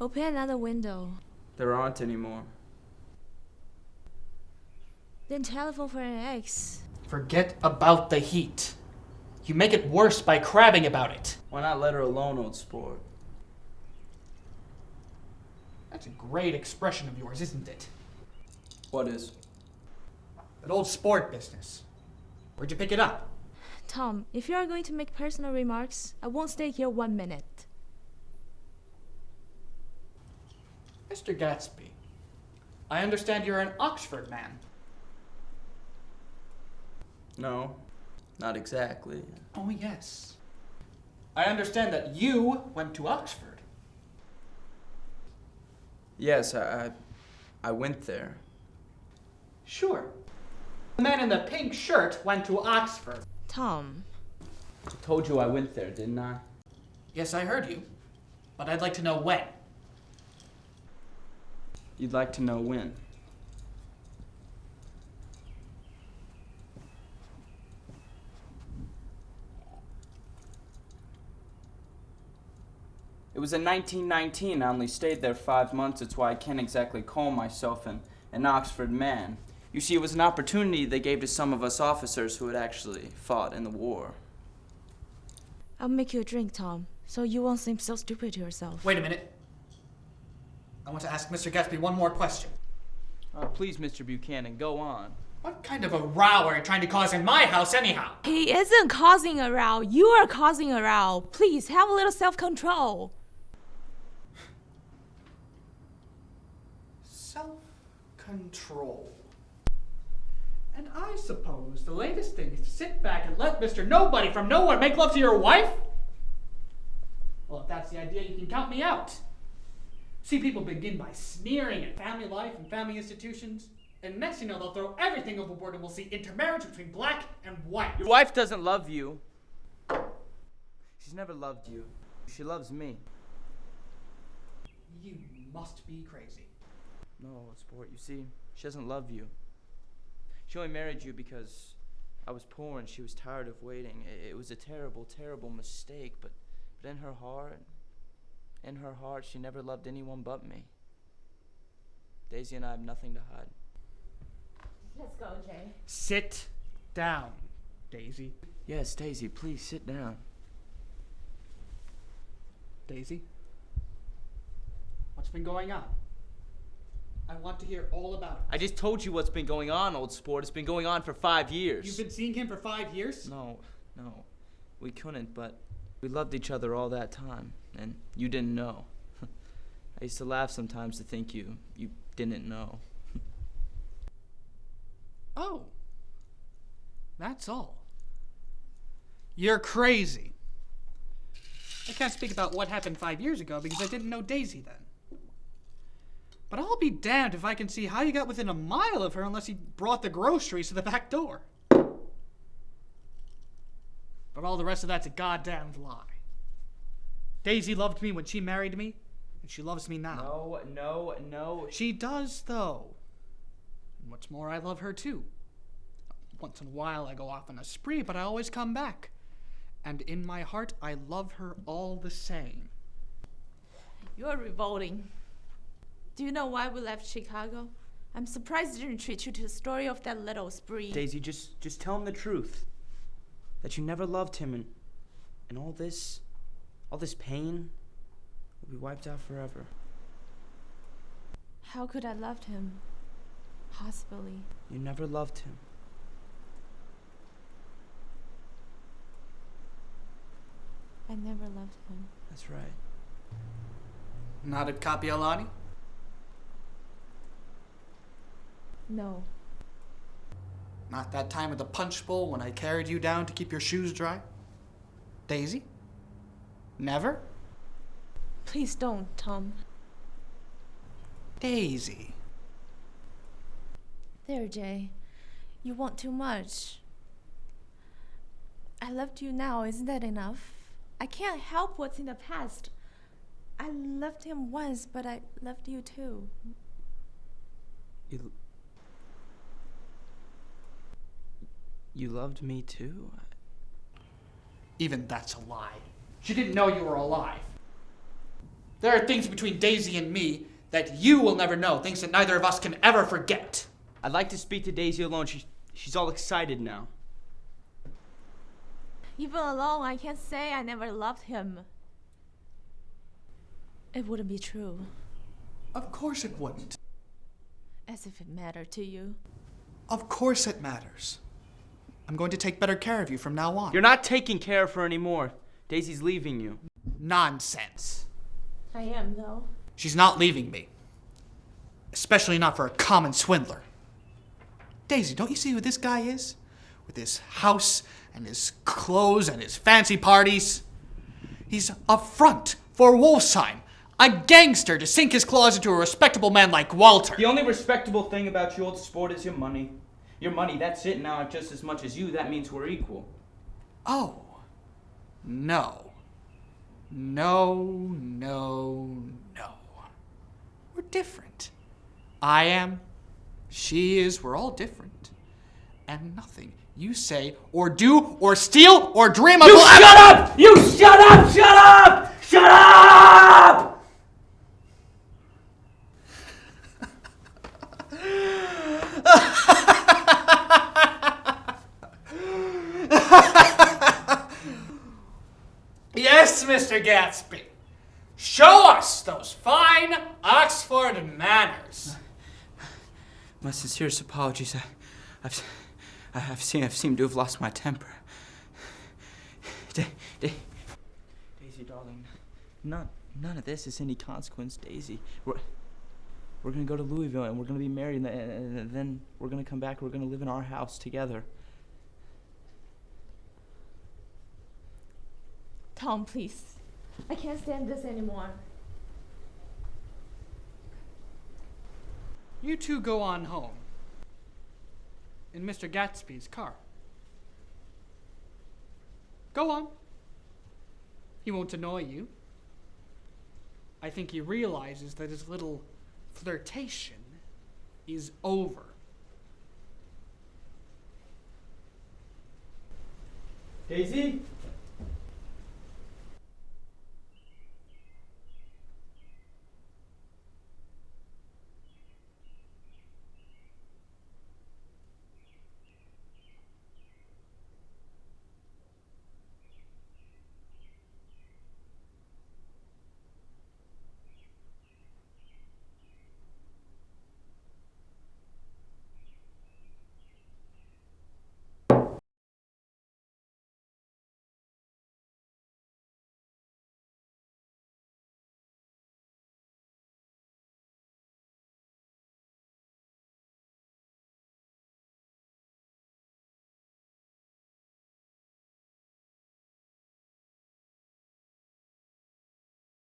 Open another window. There aren't any more. Then telephone for an ex. Forget about the heat. You make it worse by crabbing about it. Why not let her alone, old sport? That's a great expression of yours, isn't it? What is? That old sport business. Where'd you pick it up? Tom, if you are going to make personal remarks, I won't stay here 1 minute. Mr. Gatsby, I understand you're an Oxford man. No, not exactly. Oh, yes. I understand that you went to Oxford. Yes, I went there. Sure. The man in the pink shirt went to Oxford. Tom. I told you I went there, didn't I? Yes, I heard you. But I'd like to know when. You'd like to know when? It was in 1919. I only stayed there 5 months. That's why I can't exactly call myself an Oxford man. You see, it was an opportunity they gave to some of us officers who had actually fought in the war. I'll make you a drink, Tom, so you won't seem so stupid to yourself. Wait a minute. I want to ask Mr. Gatsby one more question. Please, Mr. Buchanan, go on. What kind of a row are you trying to cause in my house anyhow? He isn't causing a row. You are causing a row. Please, have a little self-control. Self-control. And I suppose the latest thing is to sit back and let Mr. Nobody from nowhere make love to your wife? Well, if that's the idea, you can count me out. See, people begin by sneering at family life and family institutions, and next you know they'll throw everything overboard and we'll see intermarriage between black and white. Your wife doesn't love you. She's never loved you. She loves me. You must be crazy. No, sport, you see, she doesn't love you. She only married you because I was poor and she was tired of waiting. It was a terrible, terrible mistake, but in her heart, she never loved anyone but me. Daisy and I have nothing to hide. Let's go, Jay. Sit down, Daisy. Yes, Daisy, please sit down. Daisy? What's been going on? I want to hear all about it. I just told you what's been going on, old sport. It's been going on for 5 years. You've been seeing him for 5 years? No. We couldn't, but we loved each other all that time, and you didn't know. I used to laugh sometimes to think you didn't know. Oh. That's all. You're crazy. I can't speak about what happened 5 years ago because I didn't know Daisy then. But I'll be damned if I can see how you got within a mile of her unless you brought the groceries to the back door. But all the rest of that's a goddamned lie. Daisy loved me when she married me, and she loves me now. No. She does, though. And what's more, I love her too. Once in a while I go off on a spree, but I always come back. And in my heart, I love her all the same. You're revolting. Do you know why we left Chicago? I'm surprised they didn't treat you to the story of that little spree. Daisy, just tell him the truth. That you never loved him, and all this pain will be wiped out forever. How could I loved him? Possibly. You never loved him. I never loved him. That's right. Nodded Kapiolani? No. Not that time at the punch bowl when I carried you down to keep your shoes dry? Daisy? Never? Please don't, Tom. Daisy. There, Jay. You want too much. I loved you now, isn't that enough? I can't help what's in the past. I loved him once, but I loved you too. You loved me too? Even that's a lie. She didn't know you were alive. There are things between Daisy and me that you will never know, things that neither of us can ever forget. I'd like to speak to Daisy alone. She's all excited now. Even alone, I can't say I never loved him. It wouldn't be true. Of course it wouldn't. As if it mattered to you. Of course it matters. I'm going to take better care of you from now on. You're not taking care of her anymore. Daisy's leaving you. Nonsense. I am, though. She's not leaving me. Especially not for a common swindler. Daisy, don't you see who this guy is? With his house and his clothes and his fancy parties. He's a front for Wolfsheim. A gangster to sink his claws into a respectable man like Walter. The only respectable thing about you, old sport, is your money. Your money, that's it now, just as much as you. That means we're equal. Oh. No. No. We're different. I am. She is. We're all different. And nothing you say or do or steal or dream of. You shut up! You shut up! Shut up! Shut up! Yes, Mr. Gatsby. Show us those fine Oxford manners. My sincerest apologies. I've seemed to have lost my temper. Daisy, darling, none of this is any consequence, Daisy. We're gonna go to Louisville and we're gonna be married, and then we're gonna come back. We're gonna live in our house together. Tom, please. I can't stand this anymore. You two go on home. In Mr. Gatsby's car. Go on. He won't annoy you. I think he realizes that his little flirtation is over. Daisy?